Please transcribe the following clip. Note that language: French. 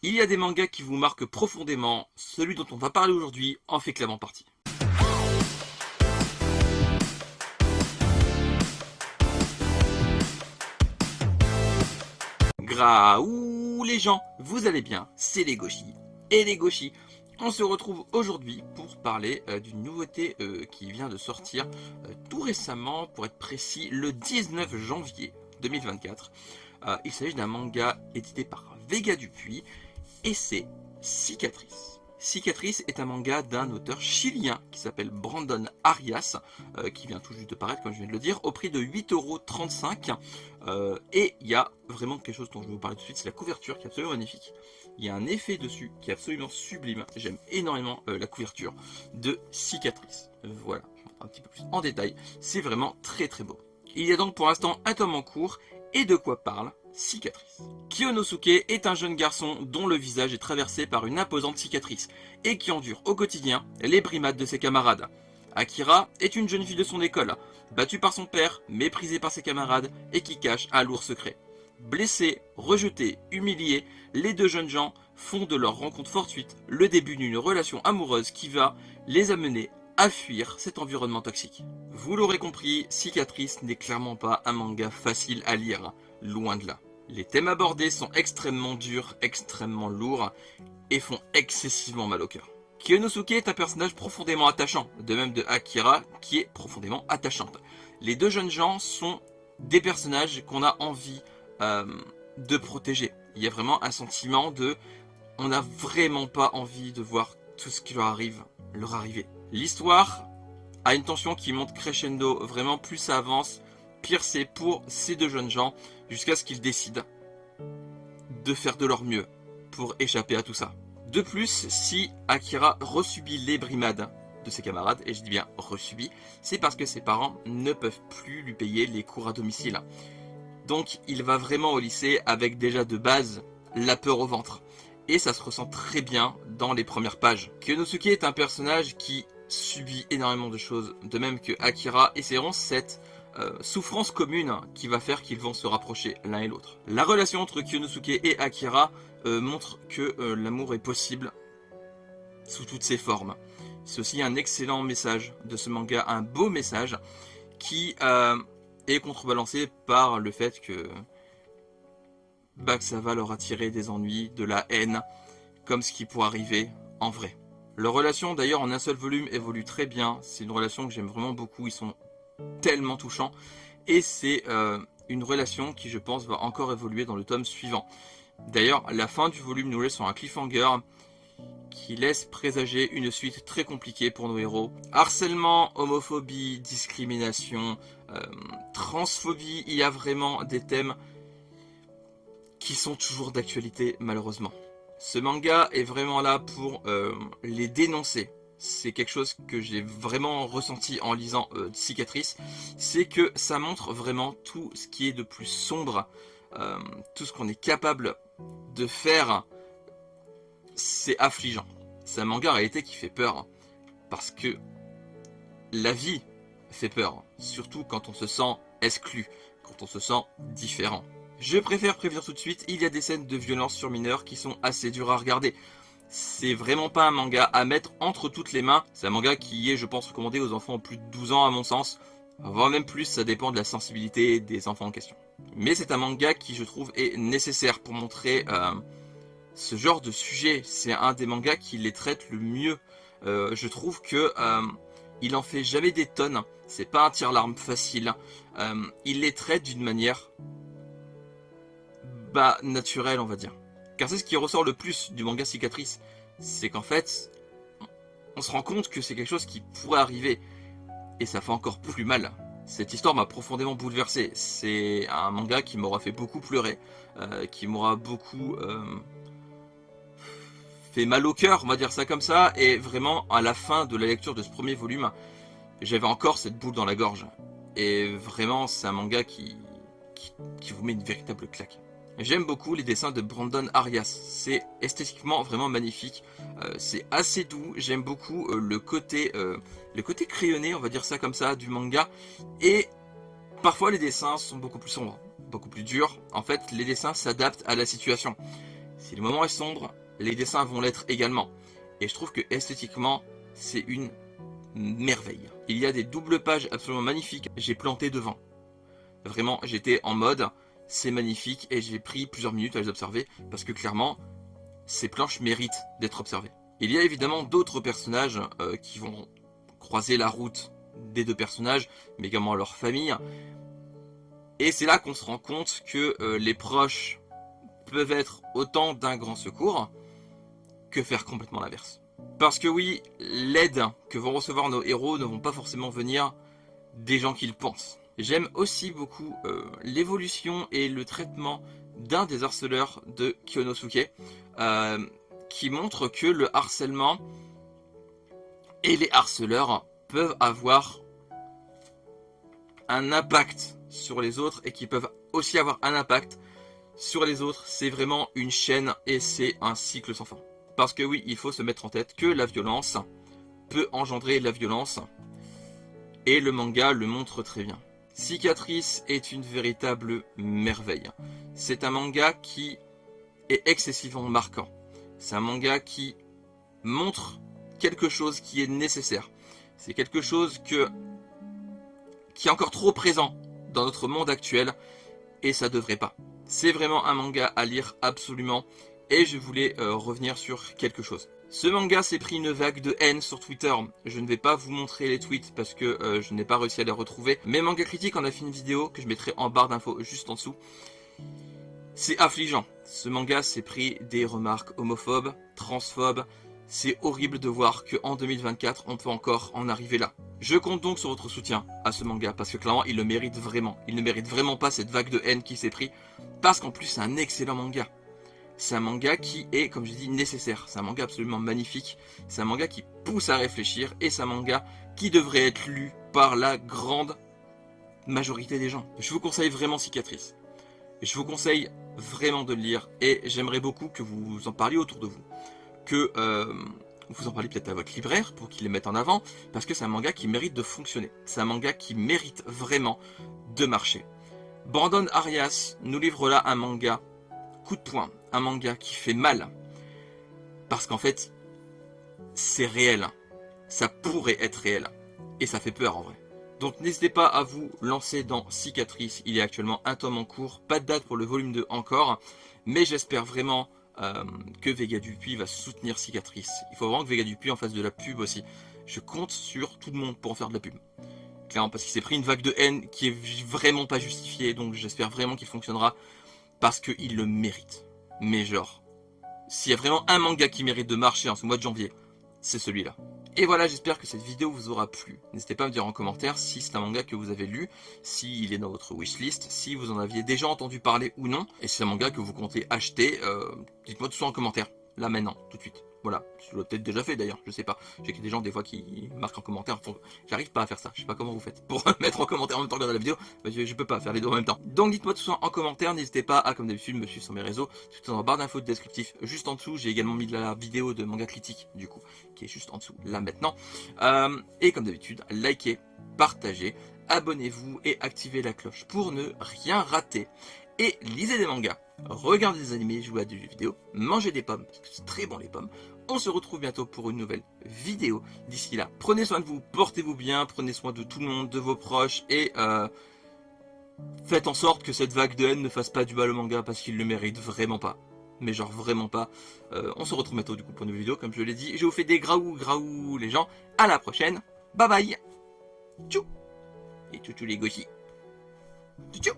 Il y a des mangas qui vous marquent profondément, celui dont on va parler aujourd'hui en fait clairement partie. Graouh les gens, vous allez bien, c'est les Goshi. Et les Goshi, on se retrouve aujourd'hui pour parler d'une nouveauté qui vient de sortir tout récemment, pour être précis, le 19 janvier 2024. Il s'agit d'un manga édité par Vega Dupuis et c'est Cicatrice. Cicatrice est un manga d'un auteur chilien qui s'appelle Brandon Arias, qui vient tout juste de paraître, comme je viens de le dire, au prix de 8,35 €. Et il y a vraiment quelque chose dont je vais vous parler tout de suite, c'est la couverture qui est absolument magnifique. Il y a un effet dessus qui est absolument sublime. J'aime énormément la couverture de Cicatrice. Voilà, un petit peu plus en détail. C'est vraiment très très beau. Il y a donc pour l'instant un tome en cours. Et de quoi parle Cicatrice? Kyonosuke est un jeune garçon dont le visage est traversé par une imposante cicatrice et qui endure au quotidien les brimades de ses camarades. Akira est une jeune fille de son école, battue par son père, méprisée par ses camarades et qui cache un lourd secret. Blessés, rejetés, humiliés, les deux jeunes gens font de leur rencontre fortuite le début d'une relation amoureuse qui va les amener à fuir cet environnement toxique. Vous l'aurez compris, Cicatrice n'est clairement pas un manga facile à lire, loin de là. Les thèmes abordés sont extrêmement durs, extrêmement lourds et font excessivement mal au cœur. Kyonosuke est un personnage profondément attachant, de même de Akira qui est profondément attachante. Les deux jeunes gens sont des personnages qu'on a envie de protéger. Il y a vraiment un sentiment de... on n'a vraiment pas envie de voir tout ce qui leur arriver. L'histoire a une tension qui monte crescendo, vraiment plus ça avance, pire c'est pour ces deux jeunes gens, jusqu'à ce qu'ils décident de faire de leur mieux pour échapper à tout ça. De plus, si Akira resubit les brimades de ses camarades, et je dis bien resubit, c'est parce que ses parents ne peuvent plus lui payer les cours à domicile. Donc il va vraiment au lycée avec déjà de base la peur au ventre. Et ça se ressent très bien dans les premières pages. Kyonosuke est un personnage qui subit énormément de choses, de même que Akira, et c'est vraiment cette souffrance commune qui va faire qu'ils vont se rapprocher l'un et l'autre. La relation entre Kyonosuke et Akira montre que l'amour est possible sous toutes ses formes. C'est aussi un excellent message de ce manga, un beau message qui est contrebalancé par le fait que ça va leur attirer des ennuis, de la haine, comme ce qui pourrait arriver en vrai. Leur relation d'ailleurs en un seul volume évolue très bien, c'est une relation que j'aime vraiment beaucoup, ils sont tellement touchants, et c'est une relation qui je pense va encore évoluer dans le tome suivant. D'ailleurs la fin du volume nous laisse sur un cliffhanger qui laisse présager une suite très compliquée pour nos héros. Harcèlement, homophobie, discrimination, transphobie, il y a vraiment des thèmes qui sont toujours d'actualité malheureusement. Ce manga est vraiment là pour les dénoncer. C'est quelque chose que j'ai vraiment ressenti en lisant Cicatrice, c'est que ça montre vraiment tout ce qui est de plus sombre, tout ce qu'on est capable de faire. C'est affligeant. C'est un manga en réalité qui fait peur, parce que la vie fait peur, surtout quand on se sent exclu, quand on se sent différent. Je préfère prévenir tout de suite, il y a des scènes de violence sur mineurs qui sont assez dures à regarder. C'est vraiment pas un manga à mettre entre toutes les mains. C'est un manga qui est, je pense, recommandé aux enfants en plus de 12 ans à mon sens. Voire même plus, ça dépend de la sensibilité des enfants en question. Mais c'est un manga qui, je trouve, est nécessaire pour montrer ce genre de sujet. C'est un des mangas qui les traite le mieux. Je trouve que il en fait jamais des tonnes. C'est pas un tire-larme facile. Il les traite d'une manière naturel on va dire. Car c'est ce qui ressort le plus du manga Cicatrice, c'est qu'en fait, on se rend compte que c'est quelque chose qui pourrait arriver, et ça fait encore plus mal. Cette histoire m'a profondément bouleversé, c'est un manga qui m'aura fait beaucoup pleurer, qui m'aura beaucoup fait mal au cœur, on va dire ça comme ça, et vraiment à la fin de la lecture de ce premier volume, j'avais encore cette boule dans la gorge. Et vraiment c'est un manga qui vous met une véritable claque. J'aime beaucoup les dessins de Brandon Arias, c'est esthétiquement vraiment magnifique, c'est assez doux, j'aime beaucoup le côté crayonné, on va dire ça comme ça, du manga, et parfois les dessins sont beaucoup plus sombres, beaucoup plus durs. En fait les dessins s'adaptent à la situation, Si le moment est sombre, les dessins vont l'être également. Et je trouve que esthétiquement, c'est une merveille. Il y a des doubles pages absolument magnifiques. J'ai planté devant. Vraiment, j'étais en mode, c'est magnifique, et j'ai pris plusieurs minutes à les observer, parce que clairement, ces planches méritent d'être observées. Il y a évidemment d'autres personnages qui vont croiser la route des deux personnages, mais également leur famille. Et c'est là qu'on se rend compte que les proches peuvent être autant d'un grand secours que faire complètement l'inverse. Parce que oui, l'aide que vont recevoir nos héros ne vont pas forcément venir des gens qu'ils pensent. J'aime aussi beaucoup l'évolution et le traitement d'un des harceleurs de Kyonosuke, qui montre que le harcèlement et les harceleurs peuvent avoir un impact sur les autres et qui peuvent aussi avoir un impact sur les autres. C'est vraiment une chaîne et c'est un cycle sans fin. Parce que oui, il faut se mettre en tête que la violence peut engendrer la violence et le manga le montre très bien. Cicatrice est une véritable merveille. C'est un manga qui est excessivement marquant. C'est un manga qui montre quelque chose qui est nécessaire. C'est quelque chose qui est encore trop présent dans notre monde actuel et ça devrait pas. C'est vraiment un manga à lire absolument et je voulais revenir sur quelque chose. Ce manga s'est pris une vague de haine sur Twitter. Je ne vais pas vous montrer les tweets parce que je n'ai pas réussi à les retrouver. Mais Manga Critique en a fait une vidéo que je mettrai en barre d'infos juste en dessous. C'est affligeant. Ce manga s'est pris des remarques homophobes, transphobes. C'est horrible de voir qu'en 2024, on peut encore en arriver là. Je compte donc sur votre soutien à ce manga parce que clairement, il le mérite vraiment. Il ne mérite vraiment pas cette vague de haine qui s'est pris parce qu'en plus, c'est un excellent manga. C'est un manga qui est, comme je dis, nécessaire. C'est un manga absolument magnifique. C'est un manga qui pousse à réfléchir et c'est un manga qui devrait être lu par la grande majorité des gens. Je vous conseille vraiment Cicatrice. Je vous conseille vraiment de le lire et j'aimerais beaucoup que vous en parliez autour de vous. Que vous en parliez peut-être à votre libraire pour qu'il les mette en avant parce que c'est un manga qui mérite de fonctionner. C'est un manga qui mérite vraiment de marcher. Brandon Arias nous livre là un manga coup de poing, un manga qui fait mal parce qu'en fait c'est réel, ça pourrait être réel et ça fait peur en vrai. Donc n'hésitez pas à vous lancer dans Cicatrice, il est actuellement un tome en cours, pas de date pour le volume 2 encore, mais j'espère vraiment que Vega Dupuis va soutenir Cicatrice. Il faut vraiment que Vega Dupuis en fasse de la pub aussi. Je compte sur tout le monde pour en faire de la pub. Clairement, parce qu'il s'est pris une vague de haine qui est vraiment pas justifiée, donc j'espère vraiment qu'il fonctionnera parce qu'il le mérite. Mais genre, s'il y a vraiment un manga qui mérite de marcher en ce mois de janvier, c'est celui-là. Et voilà, j'espère que cette vidéo vous aura plu. N'hésitez pas à me dire en commentaire si c'est un manga que vous avez lu, s'il est dans votre wishlist, si vous en aviez déjà entendu parler ou non, et si c'est un manga que vous comptez acheter, dites-moi tout ça en commentaire, là maintenant, tout de suite. Voilà, je l'ai peut-être déjà fait d'ailleurs, je sais pas. J'ai qu'il y a des gens des fois qui marquent en commentaire, j'arrive pas à faire ça, je sais pas comment vous faites. Pour mettre en commentaire en même temps que regarder la vidéo, bah, je peux pas faire les deux en même temps. Donc dites-moi tout ça en commentaire, n'hésitez pas à, comme d'habitude, me suivre sur mes réseaux, tout en barre d'infos descriptif juste en dessous. J'ai également mis la vidéo de Manga Critique, du coup, qui est juste en dessous, là maintenant. Et comme d'habitude, likez, partagez, abonnez-vous et activez la cloche pour ne rien rater. Et lisez des mangas, regardez des animés, jouez à des jeux vidéo, mangez des pommes, parce que c'est très bon les pommes. On se retrouve bientôt pour une nouvelle vidéo. D'ici là, prenez soin de vous, portez-vous bien, prenez soin de tout le monde, de vos proches, et faites en sorte que cette vague de haine ne fasse pas du mal au manga, parce qu'il le mérite vraiment pas. Mais genre vraiment pas. On se retrouve bientôt du coup pour une nouvelle vidéo, comme je l'ai dit. Je vous fais des graou les gens. À la prochaine. Bye bye. Tchou. Et tchou les goshi. Tchou.